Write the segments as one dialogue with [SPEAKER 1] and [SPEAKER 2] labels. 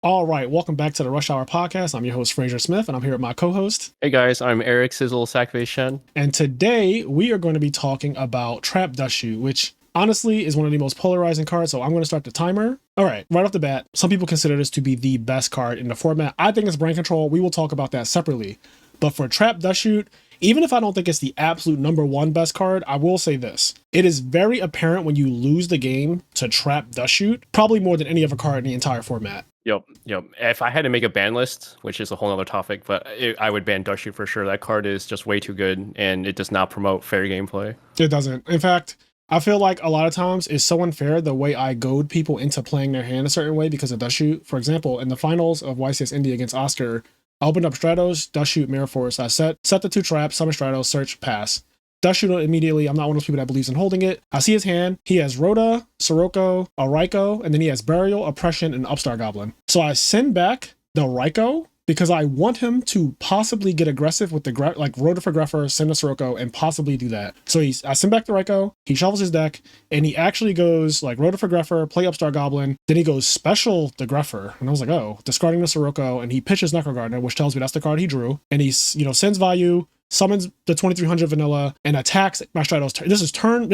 [SPEAKER 1] All right, welcome back to the Rush Hour Podcast. I'm your host, Frazier Smith, and I'm here with my co-host.
[SPEAKER 2] Hey guys, I'm Eric Sizzle Sackface.
[SPEAKER 1] And today we are going to be talking about Trap Dustshoot, which honestly is one of the most polarizing cards. So I'm going to start the timer. All right, right off the bat, some people consider this to be the best card in the format. I think it's brain control. We will talk about that separately. But for Trap Dustshoot, even if I don't think it's the absolute number one best card, I will say this. It is very apparent when you lose the game to Trap Dustshoot, probably more than any other card in the entire format.
[SPEAKER 2] Yep. If I had to make a ban list, which is a whole other topic, but I would ban Dustshoot for sure. That card is just way too good, and it does not promote fair gameplay.
[SPEAKER 1] It doesn't. In fact, I feel like a lot of times it's so unfair the way I goad people into playing their hand a certain way because of Dustshoot. For example, in the finals of YCS India against Oscar, I opened up Stratos, Dustshoot, Mirror Force. I set the two traps, summon Stratos, search, pass. Dustshoot immediately. I'm not one of those people that believes in holding it. I see his hand. He has Rhoda, Sirocco, a Raikou, and then he has Burial, Oppression, and Upstart Goblin. So I send back the Raikou because I want him to possibly get aggressive with the Rhoda for Greffer, send a Sirocco, and possibly do that. So I send back the Raikou, he shuffles his deck, and he actually goes like Rhoda for Greffer, play Upstart Goblin, then he goes special the Greffer, and I was like, oh, discarding the Sirocco, and he pitches Necro Gardener, which tells me that's the card he drew, and he sends value, summons the 2300 vanilla, and attacks my Stratos turn. This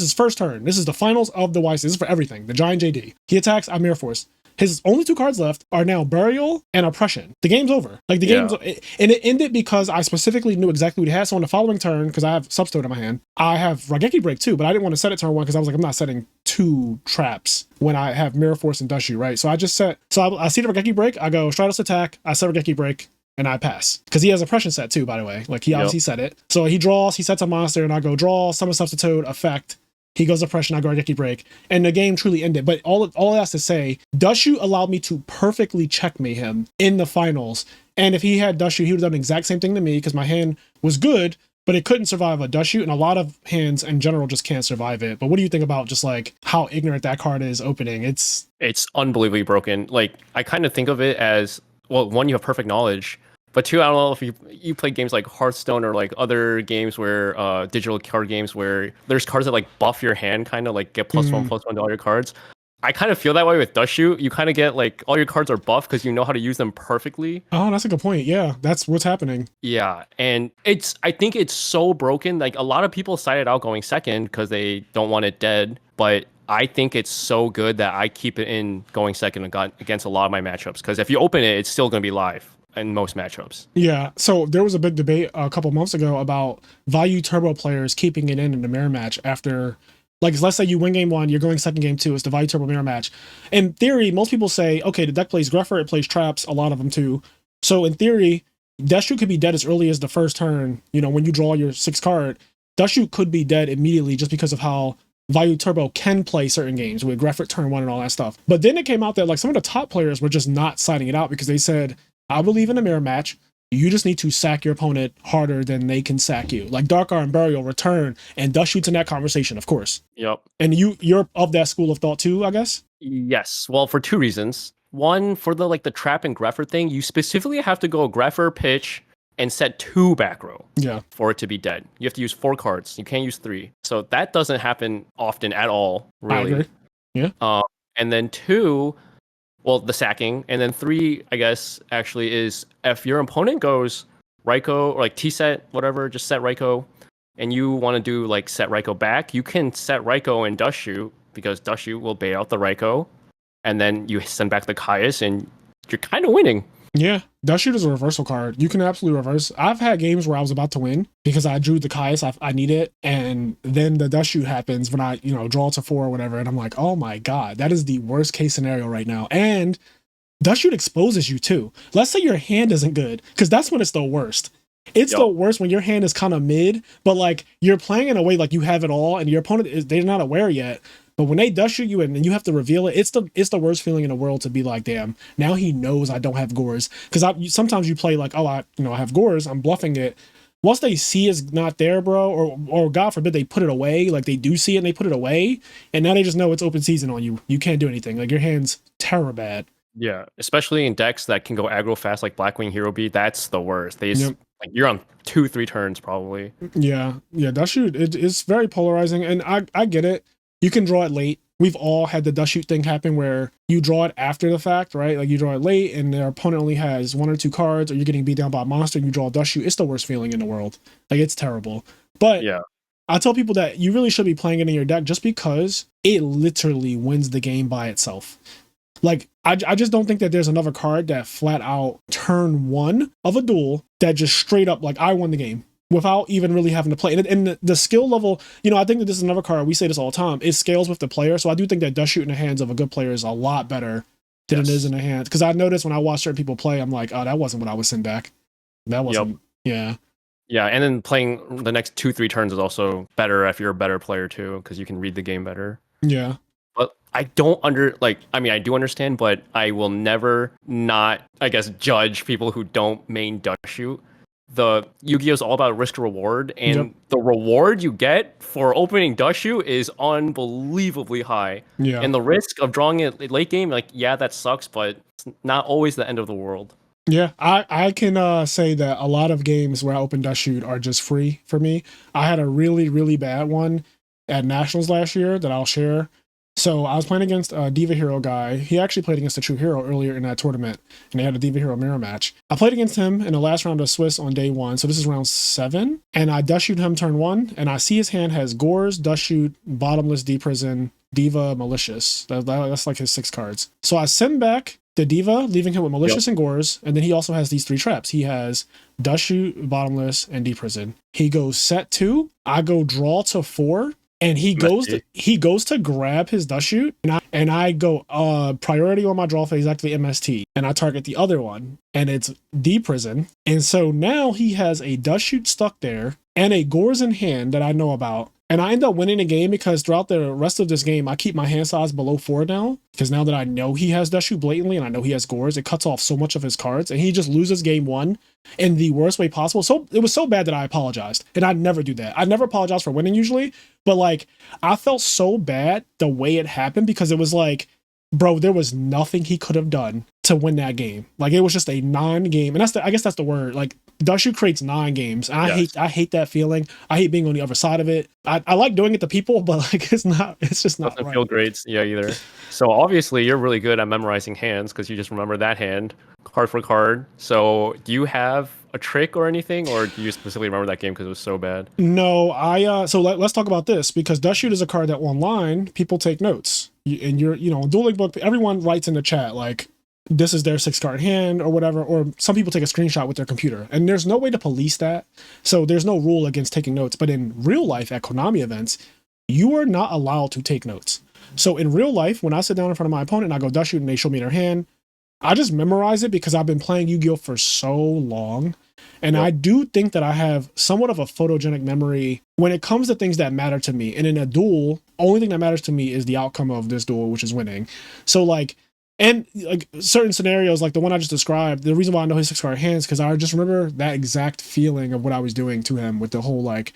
[SPEAKER 1] is first turn. This is the finals of the YC. This is for everything. The Giant JD. He attacks, I Mirror Force. His only two cards left are now Burial and Oppression. The game's over. Like the game's, and it ended because I specifically knew exactly what he had. So on the following turn, because I have Substoad in my hand, I have Raigeki Break too, but I didn't want to set it turn one because I was like, I'm not setting two traps when I have Mirror Force and Dustshoot, right? So I just set, I see the Raigeki Break, I go Stratos attack, I set Raigeki Break, and I pass. Because he has Oppression set too, by the way. Like he obviously set it. So he draws, he sets a monster, and I go draw, summon Substitute, effect. He goes Oppression, I go Raigeki Break. And the game truly ended. But all it has to say, Dustshoot allowed me to perfectly checkmate him in the finals. And if he had Dustshoot, he would have done the exact same thing to me because my hand was good, but it couldn't survive a Dustshoot. And a lot of hands in general just can't survive it. But what do you think about just like how ignorant that card is opening? It's
[SPEAKER 2] unbelievably broken. Like I kind of think of it as, well, one, you have perfect knowledge. But two, I don't know if you play games like Hearthstone or like other games where digital card games where there's cards that like buff your hand, kind of like get +1/+1 to all your cards. I kind of feel that way with Dustshoot. You kind of get like all your cards are buffed because you know how to use them perfectly.
[SPEAKER 1] Oh, that's a good point. Yeah, that's what's happening.
[SPEAKER 2] Yeah, and I think it's so broken. Like a lot of people cited out going second because they don't want it dead, but I think it's so good that I keep it in going second against a lot of my matchups because if you open it, it's still going to be live in most matchups.
[SPEAKER 1] Yeah, so there was a big debate a couple months ago about value turbo players keeping it in the mirror match after, like, let's say you win game one, you're going second game two, it's the value turbo mirror match. In theory, most people say, okay, the deck plays Greffer, it plays traps, a lot of them too. So in theory, Dustshoot could be dead as early as the first turn. You know, when you draw your 6th card, Dustshoot could be dead immediately just because of how Value Turbo can play certain games with Greffer turn one and all that stuff. But then it came out that like some of the top players were just not citing it out because they said, I believe in a mirror match. You just need to sack your opponent harder than they can sack you. Like Dark Arm, Burial, Return, and Dustshoot's in that conversation, of course.
[SPEAKER 2] Yep.
[SPEAKER 1] And you're of that school of thought too, I guess?
[SPEAKER 2] Yes. Well, for two reasons. One, for the trap and Greffer thing, you specifically have to go Greffer, pitch, and set 2 back row.
[SPEAKER 1] Yeah.
[SPEAKER 2] For it to be dead. You have to use 4 cards. You can't use 3. So that doesn't happen often at all, really.
[SPEAKER 1] I agree. Yeah.
[SPEAKER 2] And then 2, well, the sacking, and then 3, I guess, actually is if your opponent goes Raikou or like T-set, whatever, just set Raikou, and you want to do like set Raikou back, you can set Raikou and Dustshoot because Dustshoot will bait out the Raikou, and then you send back the Caius, and you're kind of winning.
[SPEAKER 1] Yeah, Dustshoot is a reversal card. You can absolutely reverse. I've had games where I was about to win because I drew the Caius, I need it, and then the Dustshoot happens when I, draw to 4 or whatever, and I'm like, oh my god, that is the worst case scenario right now. And Dustshoot exposes you too. Let's say your hand isn't good, because that's when it's the worst. It's the worst when your hand is kind of mid, but like you're playing in a way like you have it all, and your opponent they're not aware yet. But when they Dustshoot you and you have to reveal it, it's the worst feeling in the world to be like, damn, now he knows I don't have Gores. Because sometimes you play like, oh, I have Gores, I'm bluffing it. Once they see it's not there, bro, or God forbid they put it away, like they do see it and they put it away, and now they just know it's open season on you. You can't do anything. Like your hand's terror bad.
[SPEAKER 2] Yeah, especially in decks that can go aggro fast like Blackwing Hero Beat, that's the worst. They just, like, you're on 2-3 turns probably.
[SPEAKER 1] Yeah, Dustshoot, it's very polarizing, and I get it. You can draw it late. we've all had the dust shoot thing happen where you draw it after the fact, right? Like you draw it late and their opponent only has 1 or 2 cards, or you're getting beat down by a monster and you draw a dust shoot. It's the worst feeling in the world. Like it's terrible. But
[SPEAKER 2] Yeah.
[SPEAKER 1] I tell people that you really should be playing it in your deck just because it literally wins the game by itself. Like, I just don't think that there's another card that flat out turn 1 of a duel that just straight up, like, I won the game without even really having to play. And the skill level, you know, I think that this is another card, we say this all the time, it scales with the player. So I do think that Dustshoot in the hands of a good player is a lot better than it is in the hands. Because I noticed when I watch certain people play, I'm like, oh, that wasn't what I would send back. That wasn't, yeah.
[SPEAKER 2] Yeah, and then playing the next 2-3 turns is also better if you're a better player too, because you can read the game better.
[SPEAKER 1] Yeah.
[SPEAKER 2] But I don't I do understand, but I will never not, I guess, judge people who don't main Dustshoot. The Yu-Gi-Oh is all about risk reward, and the reward you get for opening Dustshoot is unbelievably high.
[SPEAKER 1] Yeah.
[SPEAKER 2] And the risk of drawing it late game, like, yeah, that sucks, but it's not always the end of the world.
[SPEAKER 1] Yeah, I can say that a lot of games where I open Dustshoot are just free for me. I had a really, really bad one at Nationals last year that I'll share. So I was playing against a Diva Hero guy. He actually played against a True Hero earlier in that tournament, and they had a Diva Hero mirror match. I played against him in the last round of Swiss on day 1, so this is round 7, and I Dustshoot him turn 1, and I see his hand has Gores, Dustshoot, Bottomless, D-Prison, Diva, Malicious. That's like his 6 cards. So I send back the Diva, leaving him with Malicious and Gores, and then he also has these 3 traps. He has Dustshoot, Bottomless, and D-Prison. He goes set 2, I go draw to 4, and he goes to grab his Dustshoot, and I go priority on my draw phase, activate MST, and I target the other one, and it's D-Prison. And so now he has a Dustshoot stuck there and a Gores in hand that I know about. And I end up winning the game because throughout the rest of this game, I keep my hand size below 4 now. Because now that I know he has Dustshoot blatantly and I know he has Gores, it cuts off so much of his cards. And he just loses game 1 in the worst way possible. So it was so bad that I apologized. And I'd never do that. I'd never apologize for winning usually. But like, I felt so bad the way it happened because it was like, bro, there was nothing he could have done to win that game. Like, it was just a non-game. And I guess that's the word. Like, Dustshoot creates 9 games. And I hate that feeling. I hate being on the other side of it. I like doing it to people, but like it's just not
[SPEAKER 2] doesn't
[SPEAKER 1] right.
[SPEAKER 2] feel great, either. So obviously you're really good at memorizing hands because you just remember that hand card for card. So do you have a trick or anything, or do you specifically remember that game because it was so bad?
[SPEAKER 1] No, so let's talk about this, because Dustshoot is a card that online people take notes. And Dueling Book, everyone writes in the chat like, this is their 6 card hand or whatever, or some people take a screenshot with their computer, and there's no way to police that. So there's no rule against taking notes. But in real life at Konami events, you are not allowed to take notes. So in real life, when I sit down in front of my opponent and I go Dustshoot and they show me their hand, I just memorize it because I've been playing Yu-Gi-Oh for so long. And I do think that I have somewhat of a photogenic memory when it comes to things that matter to me. And in a duel, only thing that matters to me is the outcome of this duel, which is winning. So like, and like certain scenarios, like the one I just described, the reason why I know his 6 card hands, because I just remember that exact feeling of what I was doing to him with the whole like,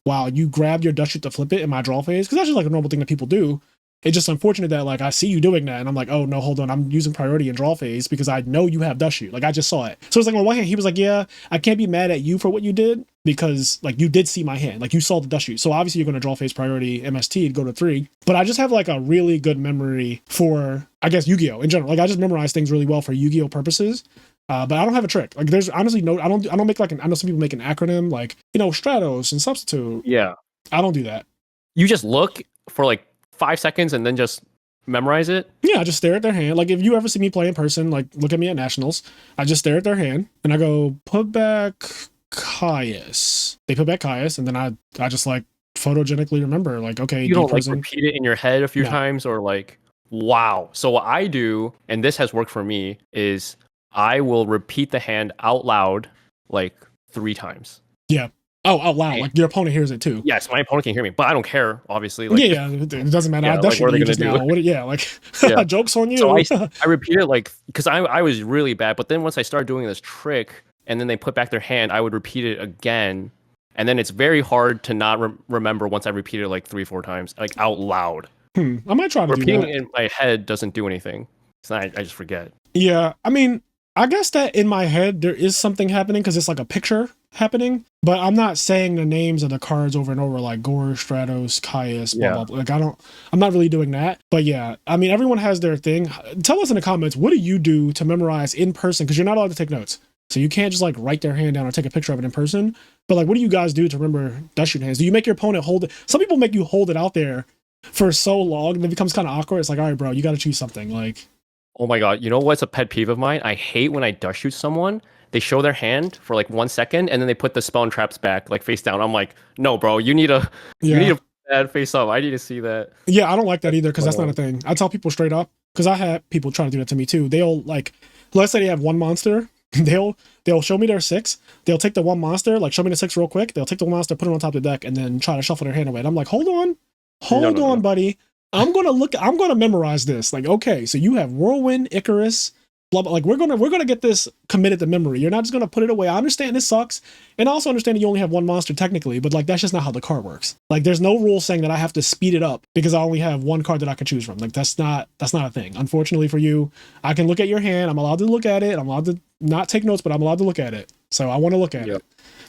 [SPEAKER 1] wow, you grabbed your Dustshoot to flip it in my draw phase, because that's just like a normal thing that people do. It's just unfortunate that like I see you doing that and I'm like, oh no, hold on, I'm using priority in draw phase because I know you have Dustshoot. Like I just saw it. So it's like on one hand, he was like, yeah, I can't be mad at you for what you did because like you did see my hand, like you saw the Dustshoot. So obviously you're going to draw phase priority MST and go to 3. But I just have like a really good memory for, I guess, Yu-Gi-Oh in general. Like I just memorize things really well for Yu-Gi-Oh purposes. But I don't have a trick. Like there's honestly no, I don't make like I know some people make an acronym like, Stratos and Substitute.
[SPEAKER 2] Yeah.
[SPEAKER 1] I don't do that.
[SPEAKER 2] You just look for like 5 seconds and then just memorize it?
[SPEAKER 1] Yeah, I just stare at their hand. Like if you ever see me play in person, like look at me at Nationals, I just stare at their hand and I go, put back Caius. They put back Caius, and then I just like photogenically remember, like, okay,
[SPEAKER 2] you don't like repeat it in your head a few times, or like, wow. So what I do, and this has worked for me, is I will repeat the hand out loud like 3 times.
[SPEAKER 1] Yeah. Oh, out loud. Like your opponent hears it too.
[SPEAKER 2] Yes, my opponent can hear me, but I don't care, obviously. Like,
[SPEAKER 1] yeah, it doesn't matter.
[SPEAKER 2] Yeah,
[SPEAKER 1] I Dustshoot you just now.
[SPEAKER 2] Yeah.
[SPEAKER 1] Joke's on you.
[SPEAKER 2] So I repeat it like, because I was really bad, but then once I started doing this trick and then they put back their hand, I would repeat it again. And then it's very hard to not remember once I repeat it like 3-4 times, like out loud.
[SPEAKER 1] I might try to
[SPEAKER 2] Repeating
[SPEAKER 1] do that.
[SPEAKER 2] it in my head doesn't do anything. So I just forget.
[SPEAKER 1] Yeah, I mean, I guess that in my head there is something happening because it's like a picture happening, but I'm not saying the names of the cards over and over like Gore, Stratos, Caius, blah blah blah. Like I'm not really doing that. But yeah, I mean everyone has their thing. Tell us in the comments, what do you do to memorize in person? Because you're not allowed to take notes. So you can't just like write their hand down or take a picture of it in person. But like what do you guys do to remember Dustshoot hands? Do you make your opponent hold it? Some people make you hold it out there for so long and it becomes kind of awkward. It's like, all right, bro, you gotta choose something. Like,
[SPEAKER 2] oh my god, you know what's a pet peeve of mine? I hate when I Dustshoot someone. They show their hand for like 1 second and then they put the spell and traps back like face down. I'm like, no, bro, you need a put that face up. I need to see that.
[SPEAKER 1] Yeah, I don't like that either because that's not a thing. I tell people straight up because I had people try to do that to me too. They'll like, let's say they have one monster. They'll show me their 6. They'll take the one monster, like show me the 6 real quick. They'll take the one monster, put it on top of the deck, and then try to shuffle their hand away. And I'm like, hold on, buddy. I'm gonna memorize this. Like, okay, so you have Whirlwind, Icarus, blah blah. Like, we're gonna get this committed to memory. You're not just gonna put it away. I understand this sucks, and I also understand that you only have one monster technically, but like that's just not how the card works. Like, there's no rule saying that I have to speed it up because I only have one card that I can choose from. Like, that's not a thing. Unfortunately for you, I can look at your hand. I'm allowed to look at it. I'm allowed to not take notes, but I'm allowed to look at it. So I want to look at it.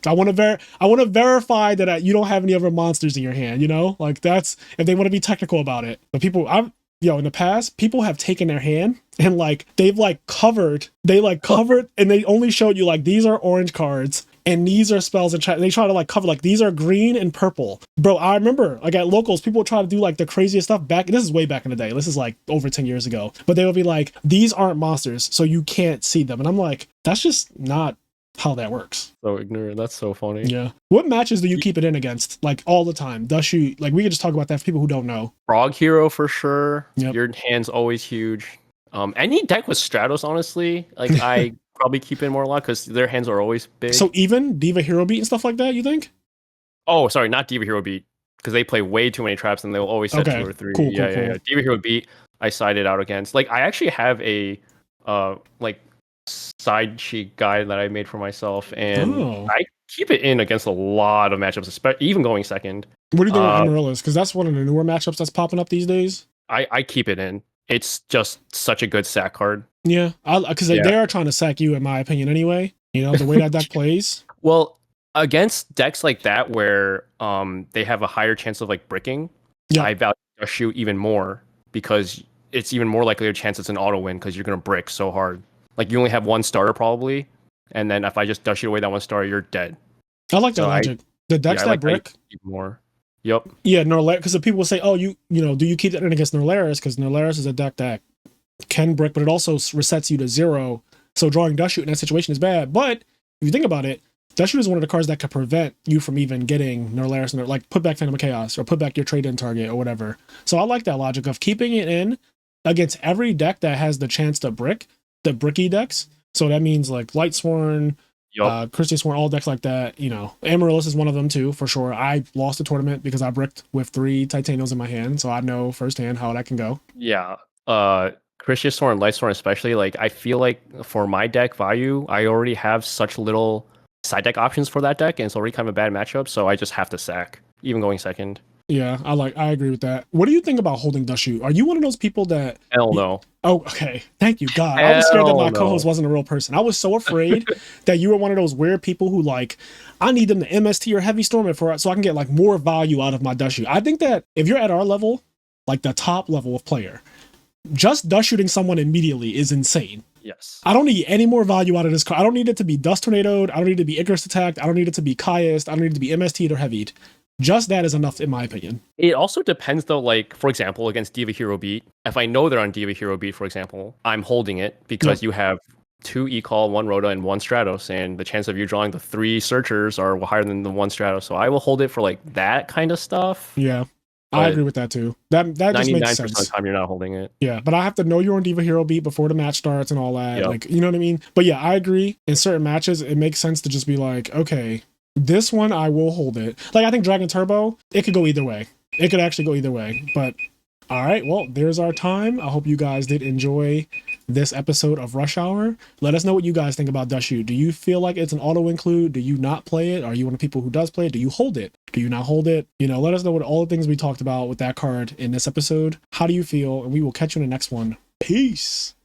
[SPEAKER 1] I want to verify that you don't have any other monsters in your hand, you know? Like that's if they want to be technical about it. But people in the past, people have taken their hand and like they've covered and they only showed you like these are orange cards and these are spells and they try to like cover like these are green and purple. Bro, I remember like at locals, people would try to do like the craziest stuff back. This is way back in the day. This is like over 10 years ago. But they would be like, these aren't monsters, so you can't see them. And I'm like, that's just not how that works.
[SPEAKER 2] So ignorant. That's so funny.
[SPEAKER 1] Yeah. What matches do you keep it in against? Like all the time. Dustshoot, like we could just talk about that for people who don't know.
[SPEAKER 2] Frog Hero for sure.
[SPEAKER 1] Yep.
[SPEAKER 2] Your hand's always huge. Any deck with Stratos, honestly, like I probably keep in more a lot because their hands are always big.
[SPEAKER 1] So even Diva Hero Beat and stuff like that, you think?
[SPEAKER 2] Oh, sorry, not Diva Hero Beat because they play way too many traps and they'll always set 2 or 3.
[SPEAKER 1] Cool.
[SPEAKER 2] Diva Hero Beat, I sided out against. Like I actually have a like side sheet guide that I made for myself, and I keep it in against a lot of matchups, especially even going second.
[SPEAKER 1] What do you think about Amaryllis? Because that's one of the newer matchups that's popping up these days.
[SPEAKER 2] I keep it in. It's just such a good sack card.
[SPEAKER 1] Yeah, because they are trying to sack you, in my opinion, anyway. You know, the way that deck plays.
[SPEAKER 2] Well, against decks like that where they have a higher chance of like bricking, I value Dustshoot even more because it's even more likely a chance it's an auto win because you're gonna brick so hard. Like you only have one starter probably, and then if I just Dustshoot away that one starter, you're dead.
[SPEAKER 1] I like that logic. The decks that brick
[SPEAKER 2] more. Yep.
[SPEAKER 1] Yeah, Norlaris. Because people will say, "Oh, you know, do you keep that in against Norlaris?" Because Norlaris is a deck that can brick, but it also resets you to 0. So drawing Dustshoot in that situation is bad. But if you think about it, Dustshoot is one of the cards that could prevent you from even getting Norlaris, like put back Phantom of Chaos or put back your trade-in target or whatever. So I like that logic of keeping it in against every deck that has the chance to brick, the bricky decks. So that means like Lightsworn, Christian Sworn, all decks like that. You know, Amaryllis is one of them too, for sure. I lost a tournament because I bricked with 3 Titanials in my hand, so I know firsthand how that can go.
[SPEAKER 2] Yeah. Christian Sworn, Lightsworn especially, like I feel like for my deck value, I already have such little side deck options for that deck, and it's already kind of a bad matchup, so I just have to sack, even going second.
[SPEAKER 1] Yeah, I agree with that. What do you think about holding Dustshoot? Are you one of those people that...
[SPEAKER 2] Hell no.
[SPEAKER 1] Oh, okay. Thank you, God. I was scared that my co-host wasn't a real person. I was so afraid that you were one of those weird people who like, I need them to MST or Heavy Storm it so I can get like more value out of my Dustshoot. I think that if you're at our level, like the top level of player, just Dustshooting someone immediately is insane.
[SPEAKER 2] Yes.
[SPEAKER 1] I don't need any more value out of this card. I don't need it to be Dust Tornadoed. I don't need it to be Icarus attacked. I don't need it to be Caius. I don't need it to be MST'd or Heavied. Just that is enough, in my opinion.
[SPEAKER 2] It also depends, though, like, for example, against Diva Hero Beat, if I know they're on Diva Hero Beat, for example, I'm holding it because you have 2 E-Call, 1 Rhoda, and 1 Stratos, and the chance of you drawing the 3 Searchers are higher than the 1 Stratos, so I will hold it for, like, that kind of stuff.
[SPEAKER 1] Yeah, I agree with that, too. That just makes sense. 99%
[SPEAKER 2] of the time you're not holding it.
[SPEAKER 1] Yeah, but I have to know you're on Diva Hero Beat before the match starts and all that. Yep. Like, you know what I mean? But yeah, I agree. In certain matches, it makes sense to just be like, okay, this one, I will hold it. Like, I think Dragon Turbo, it could go either way. It could actually go either way. But, all right, well, there's our time. I hope you guys did enjoy this episode of Rush Hour. Let us know what you guys think about Dustshoot. Do you feel like it's an auto include? Do you not play it? Are you one of the people who does play it? Do you hold it? Do you not hold it? You know, let us know what all the things we talked about with that card in this episode. How do you feel? And we will catch you in the next one. Peace.